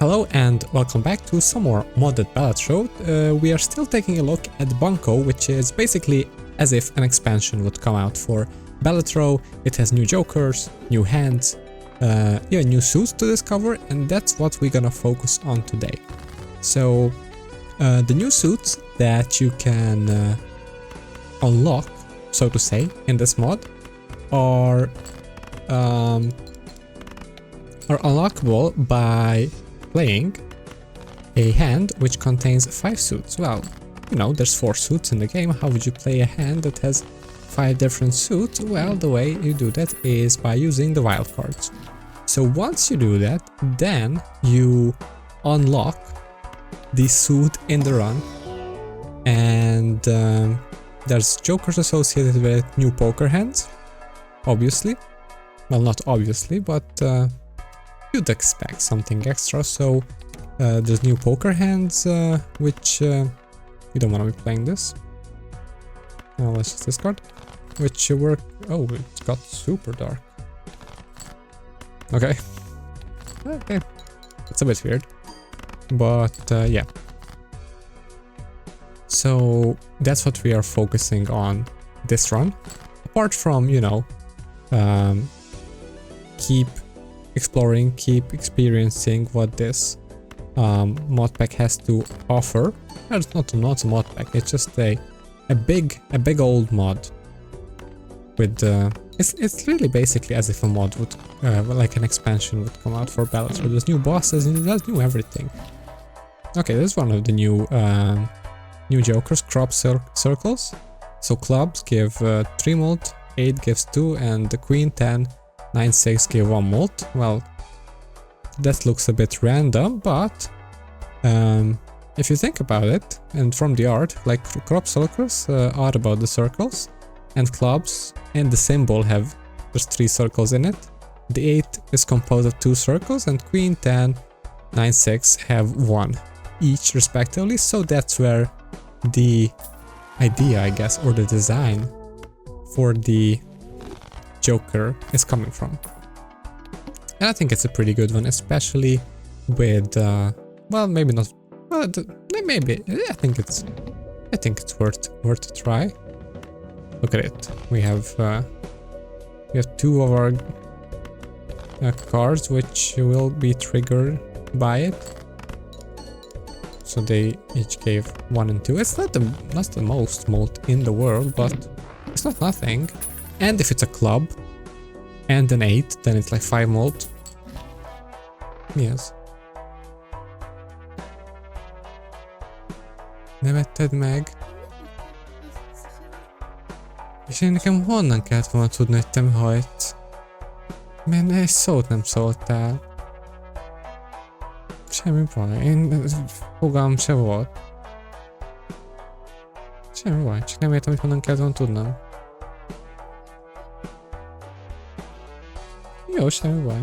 Hello and welcome back to some more modded Balatro. We are still taking a look at Bunco, which is basically as if an expansion would come out for Balatro. It has new jokers, new hands, new suits to discover, and that's what we're gonna focus on today. So the new suits that you can unlock, so to say, in this mod are unlockable by playing a hand which contains 5 suits. Well, you know, there's 4 suits in the game. How would you play a hand that has 5 different suits? Well, the way you do that is by using the wild cards. So once you do that, then you unlock the suit in the run, and there's jokers associated with new poker hands, obviously. Well, not obviously, but you'd expect something extra. So there's new poker hands, which you don't want to be playing this. Now let's just discard. Which work. Oh, it got super dark. Okay. Okay. It's a bit weird. But yeah. So that's what we are focusing on this run. Apart from, you know, keep exploring, keep experiencing what this mod pack has to offer. It's not a mod pack, it's just a big old mod with it's really basically as if a mod would like an expansion would come out for Balatro. There's new bosses and there's new everything. Okay, this is one of the new new jokers, crop circles. So clubs give 3 mult, 8 gives 2, and the queen 10, 9, 6 give 1 mult. Well, that looks a bit random, but if you think about it, and from the art, like crop circles are about the circles, and clubs and the symbol have just 3 circles in it. The 8 is composed of 2 circles, and queen 10, 9, 6 have 1 each respectively. So that's where the idea, I guess, or the design for the Joker is coming from. And I think it's a pretty good one, especially with well, maybe not, well, maybe I think it's worth a try. Look at it. We have 2 of our cards which will be triggered by it. So they each gave 1 and 2. It's not the most mult in the world, but it's not nothing. And if it's a club and an 8, then it's like 5 mult. Yes. Ne vetted meg? És én nekem honnan kellett volna tudni, hogy te mi hajtsz? Mert egy szót nem szóltál. Semmi baj, én fogalmam se volt. Semmi baj, csak nem értem, hogy honnan kellett volna tudnom. Jó, semmi baj.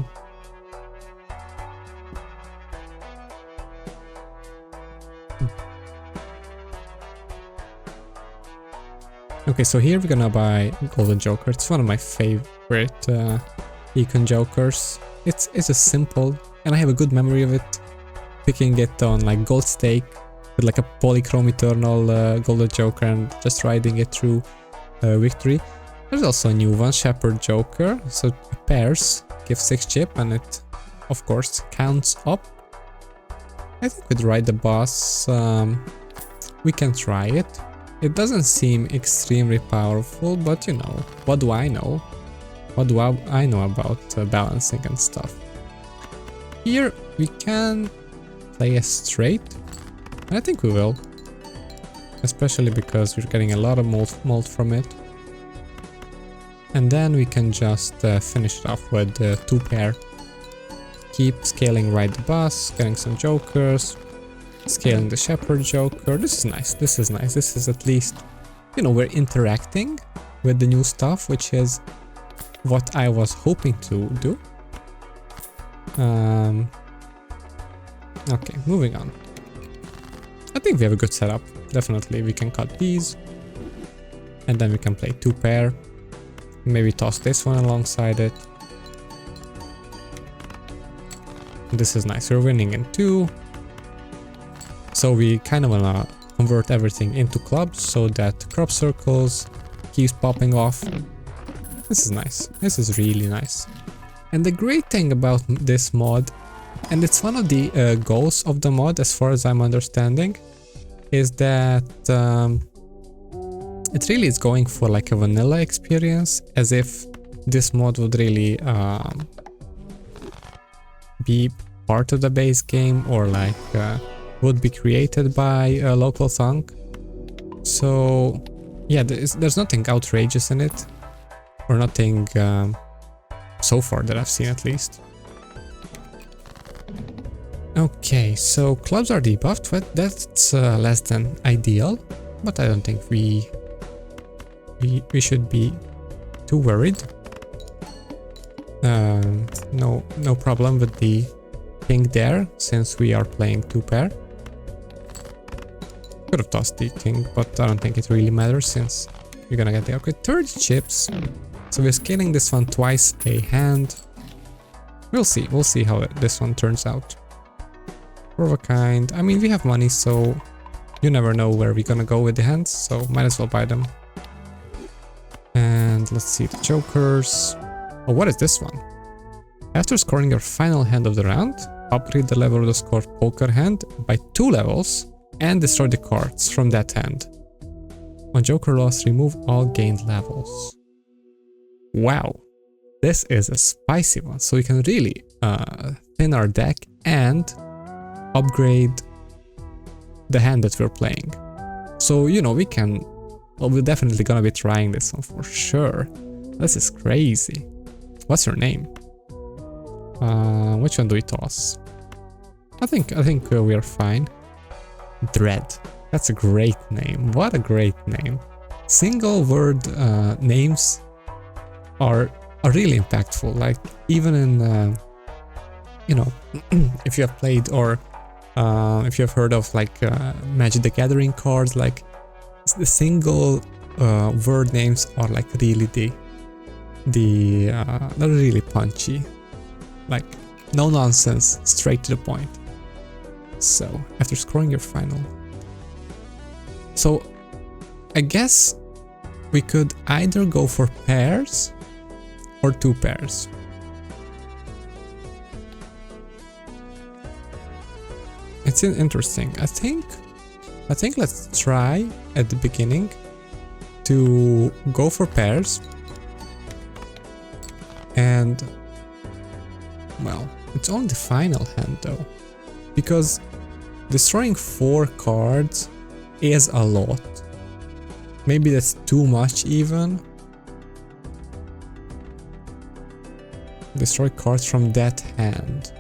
Okay, so here we're gonna buy Golden Joker. It's one of my favorite econ jokers. It's just simple, and I have a good memory of it. Picking it on like gold stake with like a polychrome eternal Golden Joker and just riding it through victory. There's also a new one, Shepherd Joker. So pairs give 6 chip, and it of course counts up. I think with Ride the Boss we can try it. It doesn't seem extremely powerful, but you know, what do I know? What do I know about balancing and stuff? Here we can play a straight. I think we will. Especially because we're getting a lot of mult from it. And then we can just finish it off with 2 pair. Keep scaling Ride the Bus, getting some jokers. Scaling the Shepherd Joker. This is nice. This is nice. This is at least, you know, we're interacting with the new stuff, which is what I was hoping to do. Okay, moving on. I think we have a good setup. Definitely, we can cut these, and then we can play 2 pair. Maybe toss this one alongside it. This is nice. We're winning in 2. So we kind of wanna convert everything into clubs so that crop circles keeps popping off. This is nice. This is really nice. And the great thing about this mod, and it's one of the goals of the mod as far as I'm understanding, is that it really is going for like a vanilla experience, as if this mod would really be part of the base game, or like would be created by a local thunk. So yeah, there's nothing outrageous in it, or nothing so far that I've seen at least. Okay, so clubs are debuffed, but that's less than ideal, but I don't think we should be too worried. No problem with the king there, since we are playing 2-pair. Could have tossed the king, but I don't think it really matters since we're gonna get the upgrade. 30 chips, so we're scaling this one twice a hand. We'll see how this one turns out. Four of a kind. I mean, we have money, so you never know where we're gonna go with the hands, so might as well buy them. And let's see the jokers. Oh, what is this one? After scoring your final hand of the round, upgrade the level of the scored poker hand by 2 levels and destroy the cards from that hand. On joker loss, remove all gained levels. Wow, this is a spicy one. So we can really thin our deck and upgrade the hand that we're playing. So, you know, we're definitely gonna be trying this one for sure. This is crazy. What's your name? Which one do we toss? I think we are fine. Dread. That's a great name. What a great name. Single word names are really impactful. Like, even in you know, if you have played, or if you have heard of like Magic the Gathering cards, like the single word names are like really they're really punchy, like no nonsense, straight to the point. So after scoring your final, so I guess we could either go for pairs or 2 pairs. It's interesting. I think let's try at the beginning to go for pairs. And well, it's only the final hand though, because destroying 4 cards is a lot. Maybe that's too much even. Destroy cards from that hand.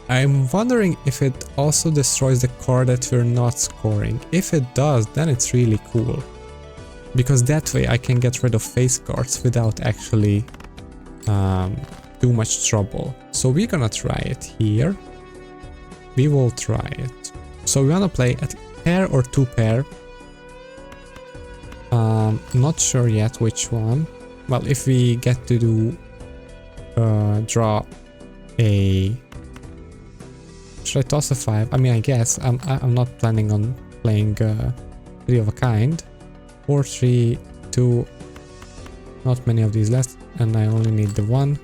I'm wondering if it also destroys the card that we're not scoring. If it does, then it's really cool, because that way I can get rid of face cards without actually too much trouble. So we're gonna try it here. We will try it. So we wanna play at pair or 2 pair. Not sure yet which one. Well, if we get to do draw a... Should I toss a 5? I mean, I guess I'm not planning on playing 3 of a kind. 4, 3, 2. Not many of these left, and I only need the 1.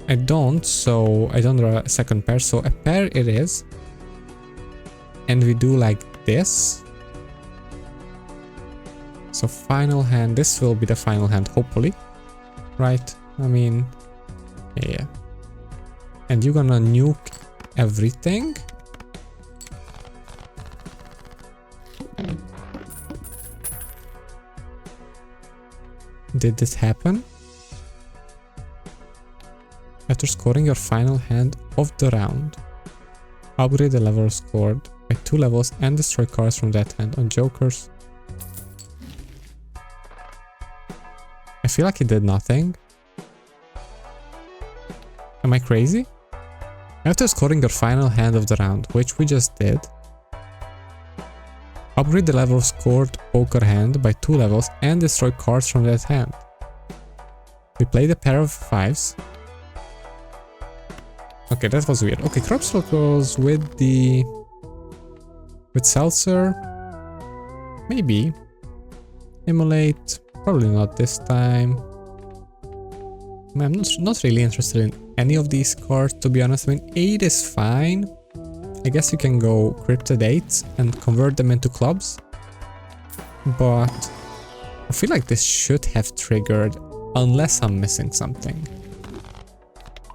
I don't, so I don't draw a second pair. So a pair it is, and we do like this. So final hand. This will be the final hand, hopefully, right? I mean, yeah. And you're gonna nuke everything. Did this happen? After scoring your final hand of the round, upgrade the level scored by 2 levels and destroy cards from that hand. On jokers, I feel like it did nothing. Am I crazy? After scoring your final hand of the round, which we just did, upgrade the level of scored poker hand by 2 levels and destroy cards from that hand. We played a pair of 5s. Okay, that was weird. Okay, crop circles with the... with seltzer. Maybe. Emulate. Probably not this time. I'm not really interested in any of these cards, to be honest. I mean, 8 is fine. I guess you can go Cryptid 8s and convert them into clubs. But I feel like this should have triggered, unless I'm missing something.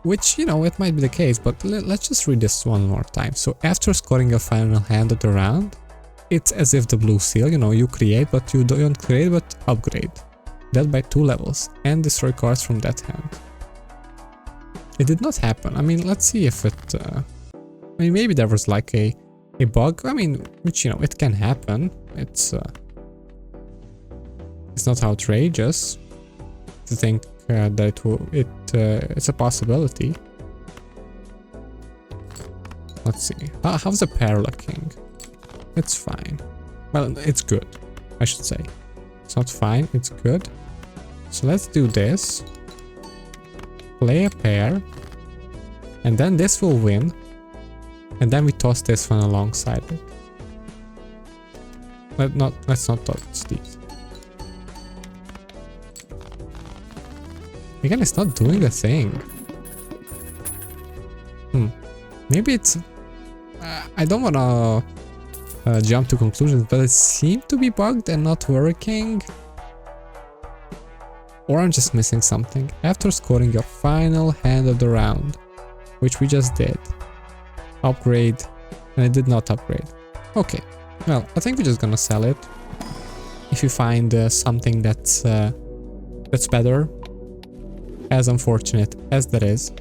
Which, you know, it might be the case, but let's just read this one more time. So after scoring your final hand of the round, it's as if the blue seal, you know, you create, but you don't create, but upgrade. That by 2 levels, and destroy cards from that hand. It did not happen. I mean, let's see if it... I mean, maybe there was like a bug. I mean, which, you know, it can happen. It's not outrageous to think that it's a possibility. Let's see. How's the pair looking? It's fine. Well, it's good, I should say. It's not fine, it's good. So let's do this. Play a pair. And then this will win. And then we toss this one alongside it. Let's not toss these. Again, it's not doing a thing. Maybe it's... I don't wanna jump to conclusions, but it seemed to be bugged and not working. Or I'm just missing something. After scoring your final hand of the round, which we just did, upgrade, and it did not upgrade. Okay, well, I think we're just gonna sell it. If you find something that's better, as unfortunate as that is,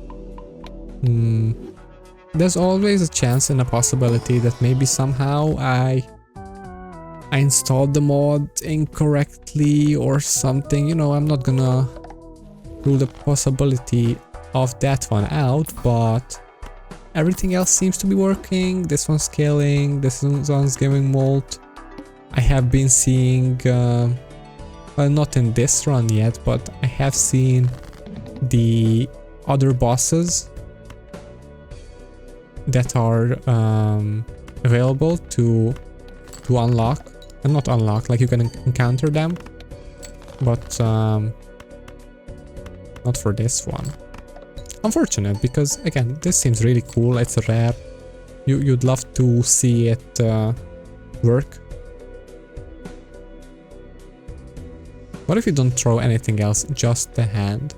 there's always a chance and a possibility that maybe somehow I installed the mod incorrectly or something. You know, I'm not gonna rule the possibility of that one out, but everything else seems to be working. This one's scaling, this one's giving molt. I have been seeing, well, not in this run yet, but I have seen the other bosses that are available to unlock, and not unlock, like you can encounter them, but not for this one. Unfortunate, because again, this seems really cool. It's a rare. You'd love to see it work. What if you don't throw anything else, just the hand?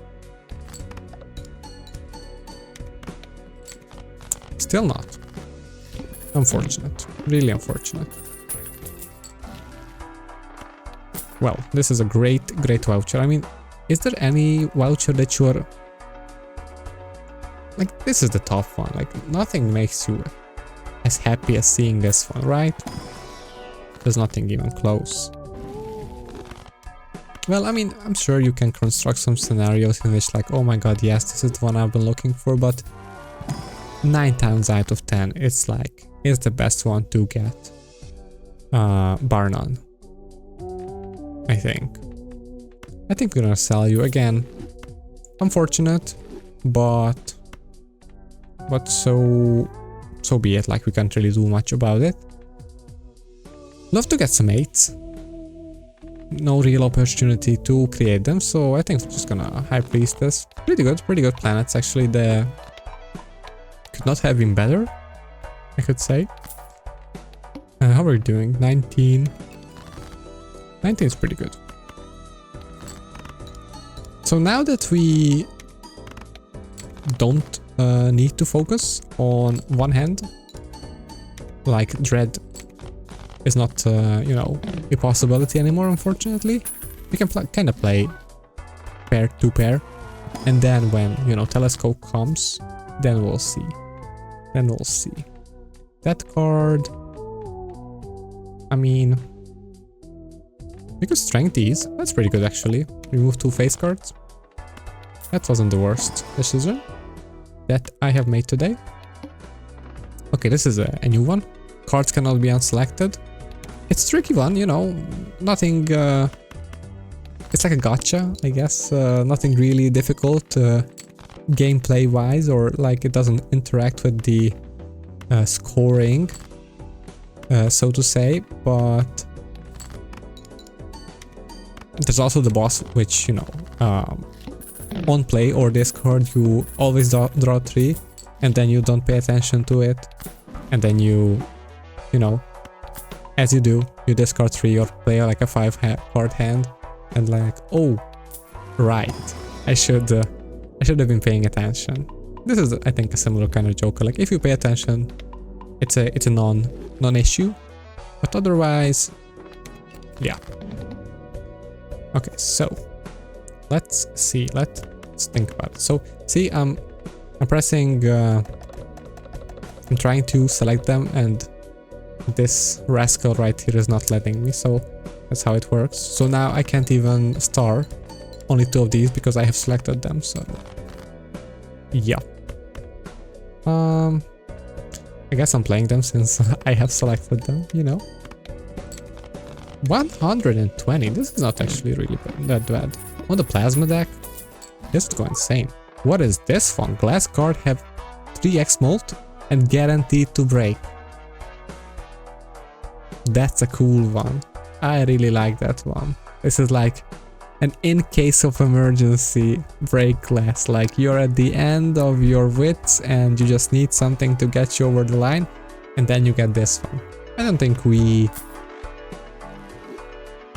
Still not. Unfortunate. Really unfortunate. Well, this is a great voucher. I mean, is there any voucher that you're... Like, this is the top one. Like, nothing makes you as happy as seeing this one, right? There's nothing even close. Well, I mean, I'm sure you can construct some scenarios in which, like, oh my god, yes, this is the one I've been looking for, but 9 times out of 10, it's like, it's the best one to get. Bar none. I think we're gonna sell you again. Unfortunate, but so be it. Like, we can't really do much about it. Love to get some 8s. No real opportunity to create them, so I think we're just gonna High Priestess. Pretty good planets actually. The could not have been better, I could say. How are we doing? 19. 19 is pretty good. So now that we don't need to focus on one hand, like Dread is not, you know, a possibility anymore, unfortunately. We can kind of play pair to pair, and then when, you know, Telescope comes, then we'll see. That card, I mean, we could strength these. That's pretty good, actually. Remove 2 face cards. That wasn't the worst decision that I have made today. Okay, this is a new one. Cards cannot be unselected. It's a tricky one, you know. Nothing... it's like a gotcha, I guess. Nothing really difficult. gameplay wise, or like it doesn't interact with the scoring, so to say, but there's also the boss, which, you know, on play or Discord you always draw 3 and then you don't pay attention to it, and then you know, as you do, you discard 3 or play like a 5-card hand, and like, oh, right, I should have been paying attention. This is, I think, a similar kind of Joker. Like, if you pay attention, it's a non-issue, but otherwise, yeah. Okay, so let's see. Let's think about it. So, see, I'm pressing. I'm trying to select them, and this rascal right here is not letting me. So that's how it works. So now I can't even star only 2 of these because I have selected them. So yeah. I guess I'm playing them since I have selected them, you know. 120, this is not actually really that bad. On the plasma deck, this would go insane. What is this one? Glass card have 3x molt and guaranteed to break. That's a cool one. I really like that one. This is like an in case of emergency break glass. Like, you're at the end of your wits and you just need something to get you over the line, and then you get this one. I don't think we...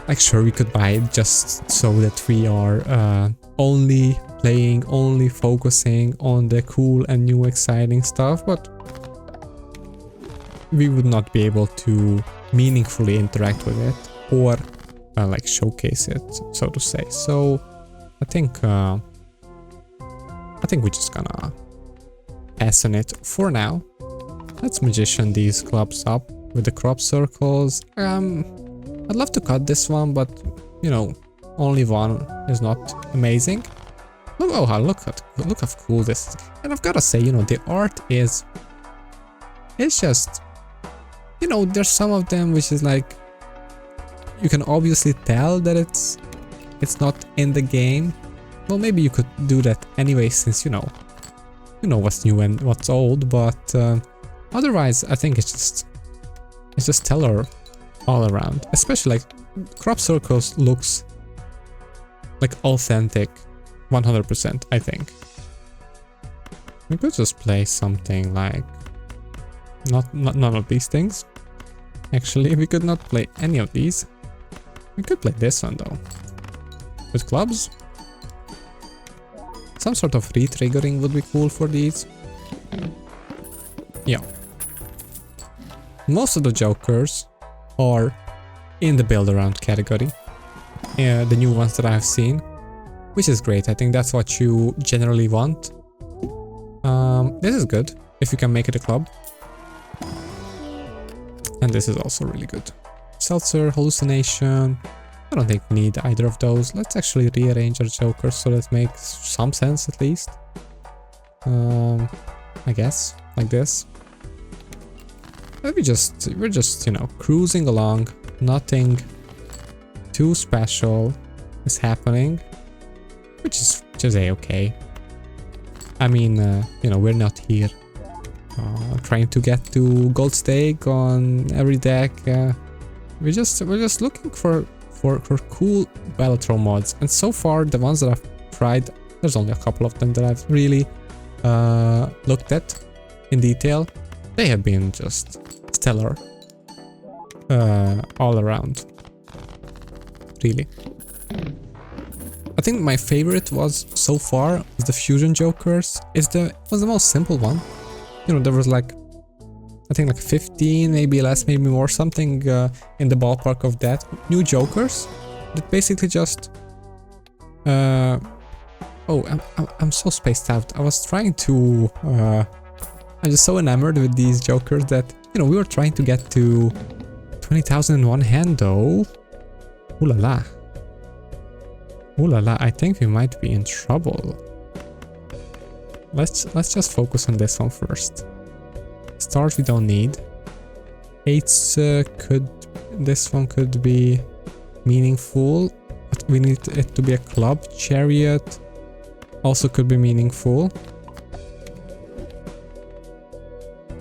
Like, sure, we could buy it just so that we are only playing, only focusing on the cool and new exciting stuff, but we would not be able to meaningfully interact with it or like showcase it, so to say. So I think we're just gonna pass on it for now. Let's magician these clubs up with the crop circles. I'd love to cut this one, but you know, only one is not amazing. Look, oh, look how cool this is. And I've gotta say, you know, the art is, it's just, you know, there's some of them which is like, you can obviously tell that it's not in the game. Well, maybe you could do that anyway, since you know what's new and what's old, but otherwise I think it's just stellar all around. Especially like crop circles looks like authentic 100%, I think. We could just play something like none of these things. Actually, we could not play any of these. We could play this one though. With clubs. Some sort of re-triggering would be cool for these. Yeah. Most of the Jokers are in the build around category. The new ones that I have seen, which is great. I think that's what you generally want. This is good if you can make it a club. And this is also really good. Seltzer, hallucination. I don't think we need either of those. Let's actually rearrange our Jokers so that makes some sense at least. I guess like this. We're just, you know, cruising along. Nothing too special is happening, which is a-okay. I mean, you know, we're not here trying to get to gold stake on every deck. We're just looking for cool Balatro mods, and so far the ones that I've tried, there's only a couple of them that I've really looked at in detail. They have been just stellar all around, really. I think my favorite was so far was the Fusion Jokers. It was the most simple one. You know, there was like, I think like 15, maybe less, maybe more, something in the ballpark of that. New Jokers that basically just... oh, I'm so spaced out. I was trying to... I'm just so enamored with these Jokers that, you know, we were trying to get to 20,000 in one hand though. Ooh la la. Ooh la la, I think we might be in trouble. Let's just focus on this one first. Stars we don't need. Eights this one could be meaningful, but we need it to be a club. Chariot. also could be meaningful.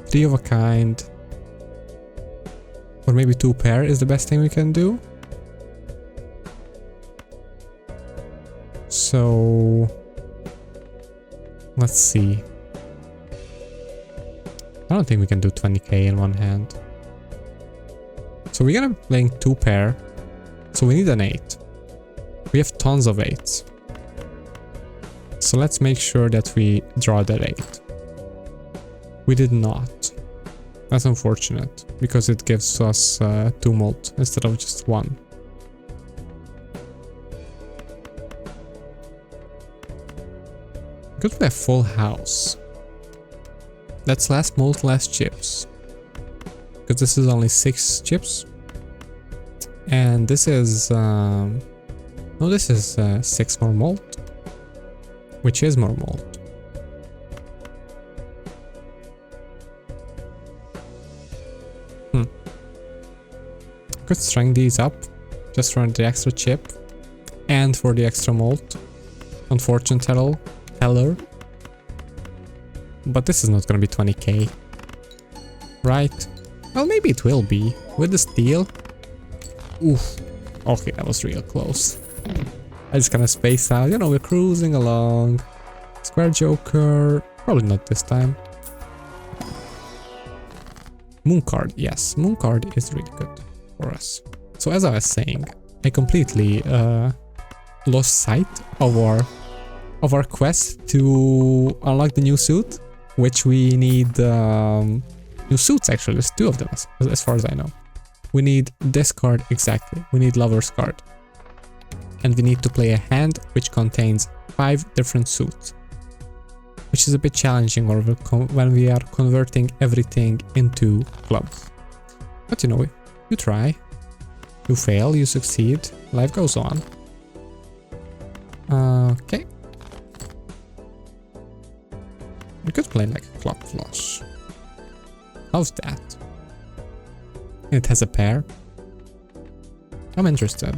3 of a kind. Or maybe 2 pair is the best thing we can do. So let's see. I don't think we can do 20k in one hand. So we're gonna be playing 2 pair. So we need an 8. We have tons of 8s. So let's make sure that we draw that 8. We did not. That's unfortunate, because it gives us 2 mult instead of just 1. Good, we have full house. That's less mult, less chips. Because this is only 6 chips. And this is... no, this is 6 more malt. Which is more malt. Could strengthen these up just for the extra chip and for the extra malt on fortune teller. But this is not gonna be 20k, right? Well, maybe it will be with the steel. Oof. Okay, that was real close. I just kind of spaced out. You know, we're cruising along. Square Joker, probably not this time. Moon card, yes, moon card is really good for us. So as I was saying, I completely lost sight of our quest to unlock the new suit, which we need new suits. Actually, there's 2 of them as far as I know. We need this card exactly. We need Lover's card, and we need to play a hand which contains 5 different suits, which is a bit challenging when we are converting everything into clubs. But you know, you try, you fail, you succeed, life goes on. Okay. We could play like a club flush. How's that? It has a pair. I'm interested.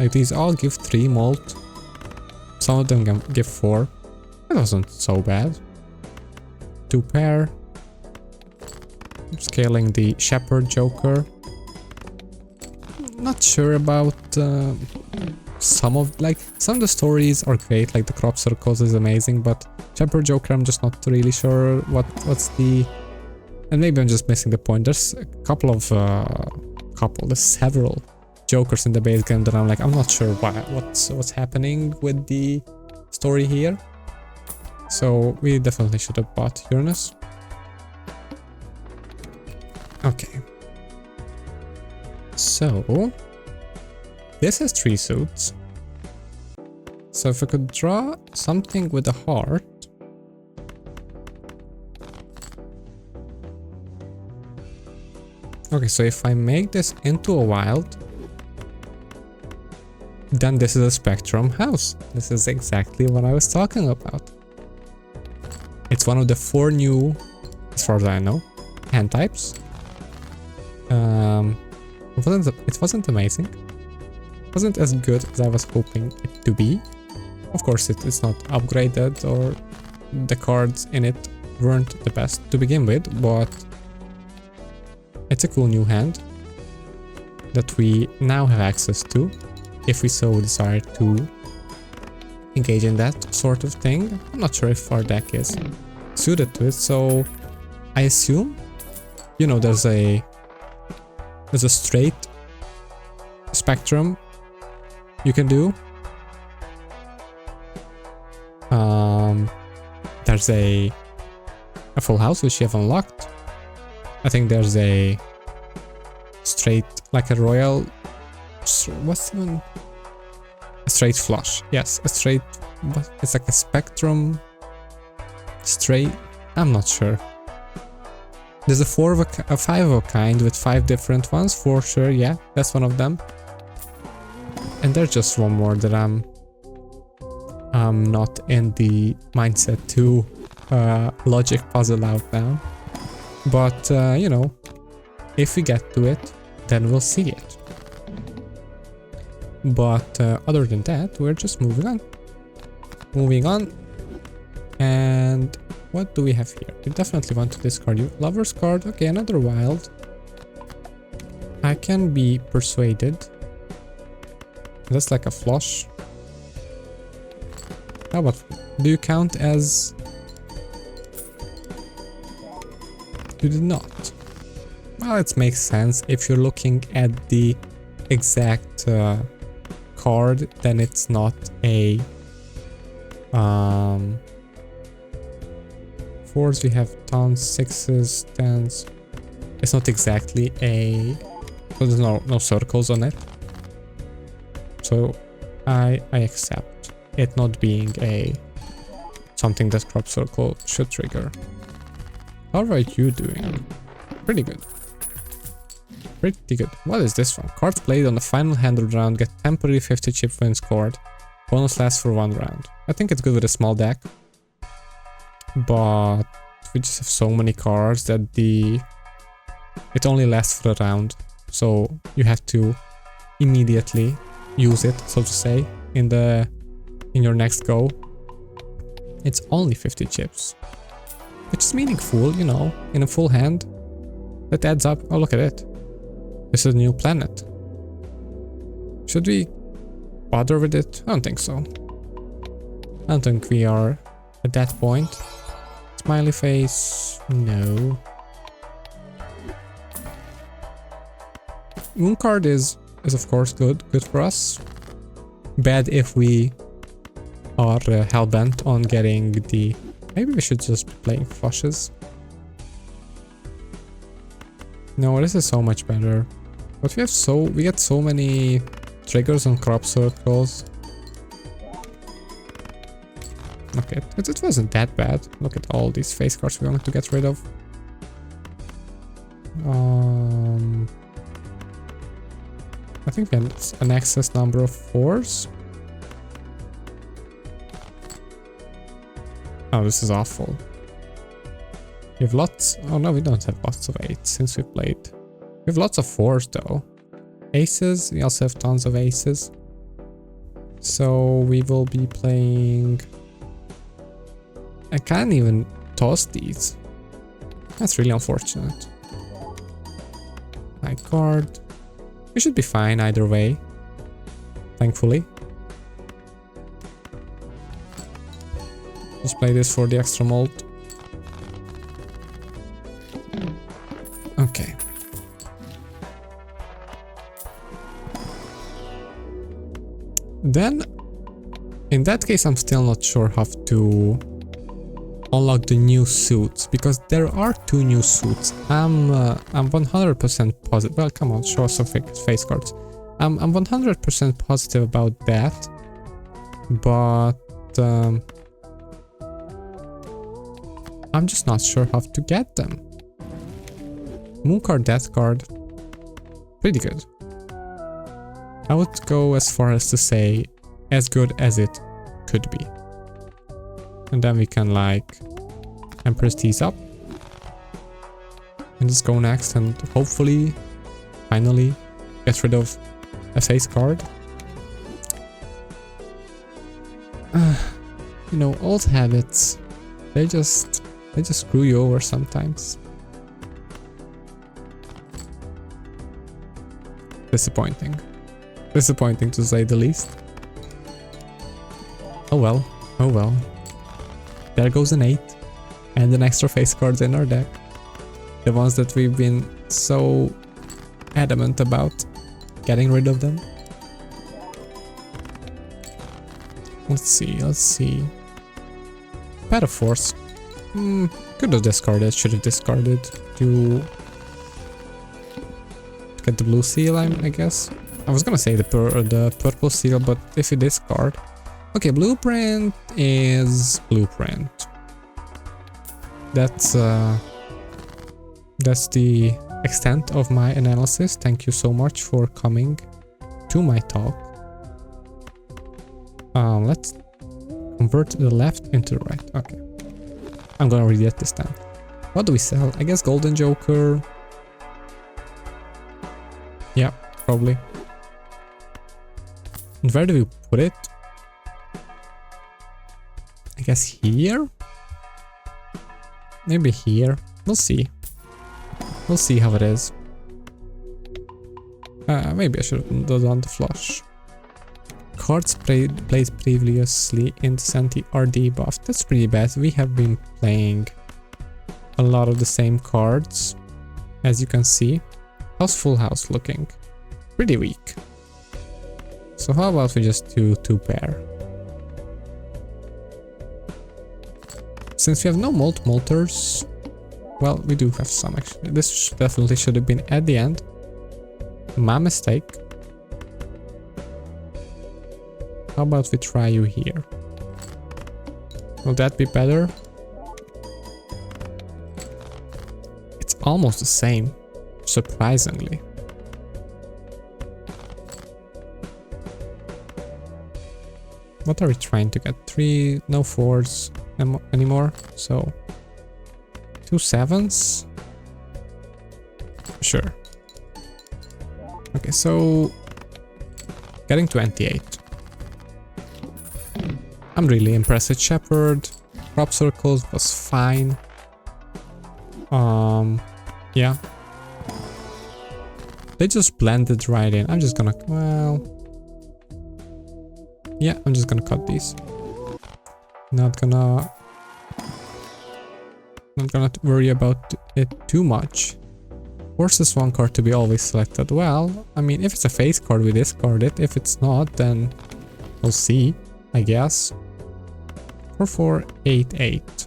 Like these all give 3 mult. Some of them can give 4. That wasn't so bad. 2 pair. Scaling the Shepherd Joker. Not sure about some of the stories are great, like the crop circles is amazing, but Shepherd Joker I'm just not really sure what's the... And maybe I'm just missing the point. There's a there's several Jokers in the base game that I'm like, I'm not sure what's happening with the story here. So we definitely should have bought Uranus. Okay. So this has 3 suits. So if I could draw something with a heart. Okay, so if I make this into a wild, then this is a spectrum house. This is exactly what I was talking about. It's one of the 4 new, as far as I know, hand types. It wasn't amazing. It wasn't as good as I was hoping it to be. Of course, it's not upgraded, or the cards in it weren't the best to begin with, but it's a cool new hand that we now have access to, if we so desire to engage in that sort of thing. I'm not sure if our deck is suited to it, so I assume, you know, there's a straight spectrum you can do. There's a full house which you have unlocked. I think there's a straight, like a royal, what's even a straight flush. Yes, a straight, it's like a spectrum straight. I'm not sure. There's a 5 of a kind with 5 different ones for sure. Yeah, that's one of them. And there's just one more that I'm not in the mindset to logic puzzle out now. But you know, if we get to it, then we'll see it. But other than that, we're just moving on. moving on. And what do we have here? We definitely want to discard you. Lover's card. Okay, another wild. I can be persuaded. That's like a flush. How about... Do you count as... You did not. Well, it makes sense. If you're looking at the exact card, then it's not a... Fours, we have tons, sixes, tens. It's not exactly a... So there's no circles on it. So I accept it not being a... something that crop circle should trigger. How are you doing? Pretty good. Pretty good. What is this one? Cards played on the final hand of the round get temporary 50 chip when scored. Bonus lasts for 1 round. I think it's good with a small deck. But we just have so many cards that it only lasts for a round. So you have to immediately use it, so to say, in your next go. It's only 50 chips. Which is meaningful, you know, in a full hand. That adds up. Oh, look at it. This is a new planet. Should we bother with it? I don't think so. I don't think we are at that point. Smiley face, no. Moon card is of course good for us. Bad if we are hell-bent on getting the... Maybe we should just be playing flushes. No, this is so much better. But we get so many triggers on crop circles. Okay, it wasn't that bad. Look at all these face cards we wanted to get rid of. I think we had an excess number of 4s. Oh, this is awful. We have lots... Oh no, we don't have lots of 8s since we played. We have lots of 4s though. Aces, we also have tons of aces. So we will be playing... I can't even toss these. That's really unfortunate. High card. We should be fine either way. Thankfully. Just play this for the extra mold. Okay. Then, in that case, I'm still not sure how to unlock the new suits, because there are 2 new suits. I'm 100% positive. Well, come on, show us some face cards. I'm 100% positive about that, but I'm just not sure how to get them. Moon card, Death card, pretty good. I would go as far as to say as good as it could be. And then we can like Empress these up and just go next and hopefully finally get rid of a face card. You know, old habits, they just screw you over sometimes. Disappointing. Disappointing to say the least. Oh well, oh well. There goes an 8 and an extra face cards in our deck. The ones that we've been so adamant about getting rid of them. Let's see. Pet of Force. Could have discarded, should have discarded to get the blue seal, I guess. I was gonna say the purple seal, but if you discard... Okay, blueprint is blueprint. That's the extent of my analysis. Thank you so much for coming to my talk. Let's convert the left into the right. Okay. I'm gonna read it this time. What do we sell? I guess Golden Joker. Yeah, probably. And where do we put it? guess here? Maybe here. We'll see. We'll see how it is. Maybe I should have done the flush. Cards played previously in the Senti are debuffed. That's pretty bad. We have been playing a lot of the same cards, as you can see. How's Full House looking? Pretty weak. So how about we just do 2 pair? Since we have no molters, well, we do have some actually. This definitely should have been at the end. My mistake. How about we try you here? Will that be better? It's almost the same, surprisingly. What are we trying to get? 3, no 4s anymore, so 2 7s? Sure. Okay, so getting 28. I'm really impressed with Shepherd. Crop circles was fine. Yeah. They just blended right in. I'm just gonna, well, yeah, I'm just gonna cut these. Not gonna worry about it too much. Forces one card to be always selected. Well, I mean, if it's a face card, we discard it. If it's not, then we'll see, I guess. 4 4 8 8.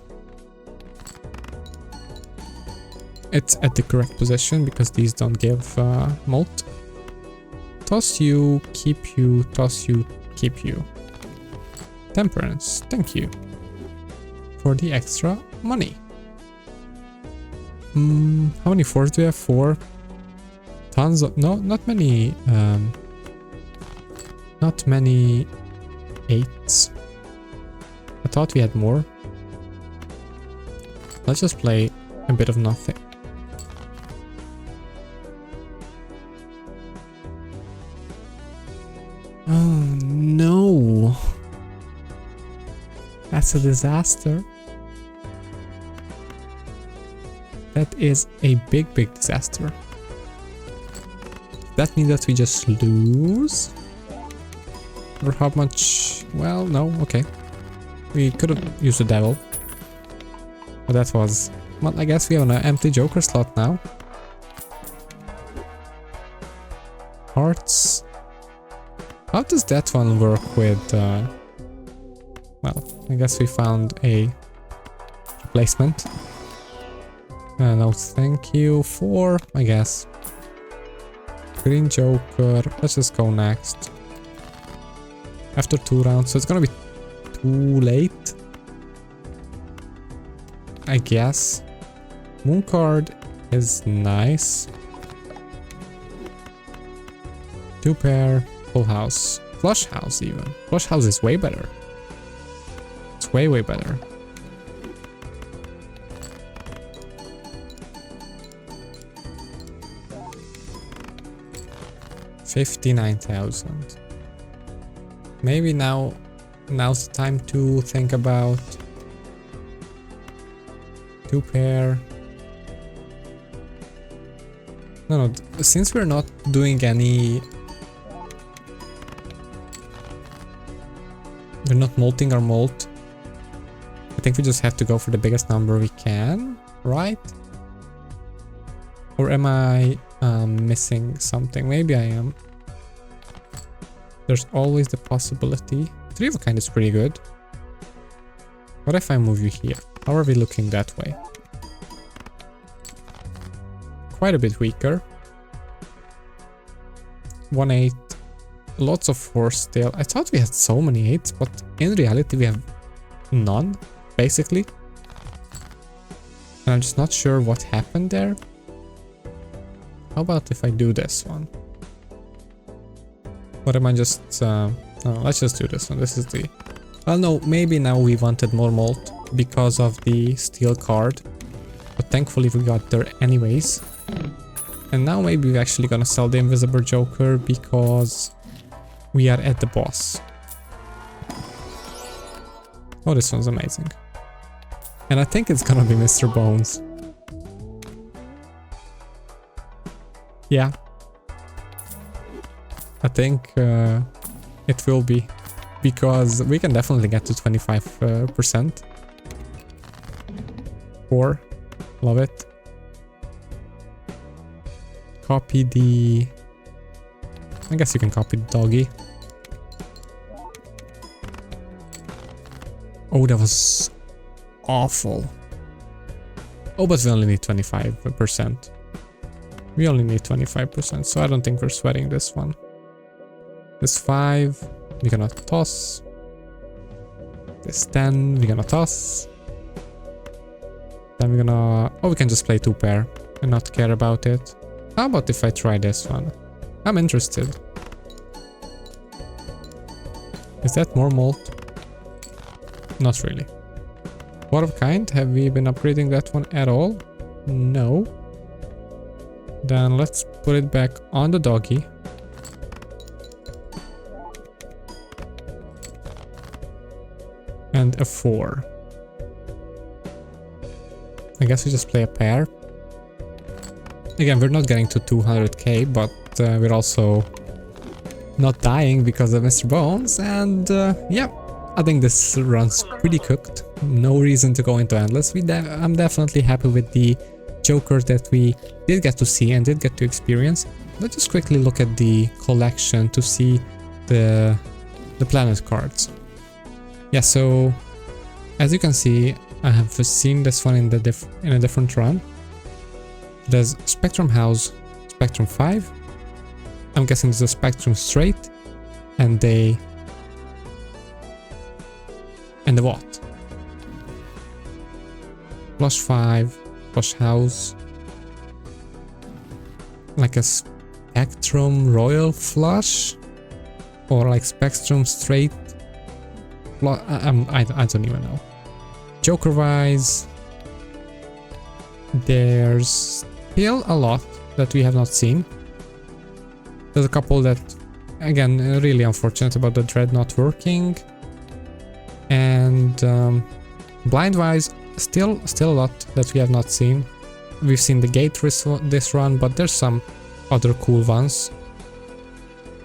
It's at the correct position because these don't give molt. Toss you, keep you, toss you, keep you. Temperance, thank you for the extra money. How many 4s do we have? 4. Tons of, no, not many 8s. I thought we had more. Let's just play a bit of nothing. Oh no! That's a disaster. That is a big disaster. That means that we just lose? Or how much? Well, no, okay. We could have used the devil. But that was... Well, I guess we have an empty Joker slot now. Hearts. How does that one work with... Well, I guess we found a replacement. No, thank you. 4, I guess. Green Joker. Let's just go next. After 2 rounds, so it's gonna be too late, I guess. Moon card is nice. 2 pair, full house, flush house even. Flush house is way better. It's way better. $59,000. Maybe now's the time to think about 2 pair. No, since we're not doing any... We're not molting our molt. I think we just have to go for the biggest number we can, right? Or am I missing something? Maybe I am. There's always the possibility. 3 of a kind is pretty good. What if I move you here? How are we looking that way? Quite a bit weaker. 1-8. Lots of 4s still. I thought we had so many 8s, but in reality we have none, basically. And I'm just not sure what happened there. How about if I do this one? Or am I just... no, let's just do this one. This is the... Well, no, maybe now we wanted more molt because of the steel card. But thankfully we got there anyways. And now maybe we're actually gonna sell the Invisible Joker because we are at the boss. Oh, this one's amazing. And I think it's gonna be Mr. Bones. Yeah. I think it will be. Because we can definitely get to 25%. 4. Love it. Copy the... I guess you can copy the doggy. Oh, that was awful. Oh, but we only need 25%. We only need 25%, so I don't think we're sweating this one. This 5, we're gonna toss. This 10, we're gonna toss. Then we're gonna... Oh, we can just play 2 pair and not care about it. How about if I try this one? I'm interested. Is that more malt? Not really. What of kind? Have we been upgrading that one at all? No. Then let's put it back on the doggy. And a 4. I guess we just play a pair. Again, we're not getting to 200k, but we're also not dying because of Mr. Bones. And yeah, I think this run's pretty cooked. No reason to go into endless. I'm definitely happy with the Joker that we did get to see and did get to experience. Let's just quickly look at the collection to see the planet cards. Yeah, so as you can see, I have seen this one in a different run. There's Spectrum House, Spectrum 5. I'm guessing there's a Spectrum Straight, and the what? Flush 5, Flush House, like a Spectrum Royal Flush, or like Spectrum Straight. I don't even know. Joker wise, there's still a lot that we have not seen. There's a couple that, again, really unfortunate about the Dread not working. And blind wise, still a lot that we have not seen. We've seen the gate this run, but there's some other cool ones,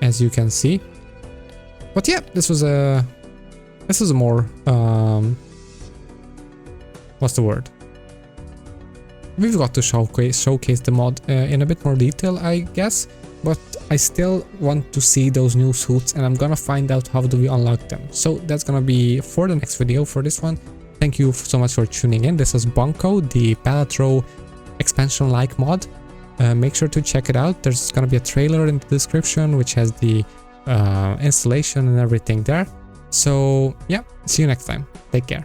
as you can see. But yeah, this was a more what's the word? We've got to showcase the mod in a bit more detail, I guess, but I still want to see those new suits, and I'm gonna find out how do we unlock them. So that's gonna be for the next video. For this one, thank you so much for tuning in. This was Bunco, the Balatro expansion-like mod. Make sure to check it out. There's gonna be a trailer in the description which has the installation and everything there. So yeah, see you next time. Take care.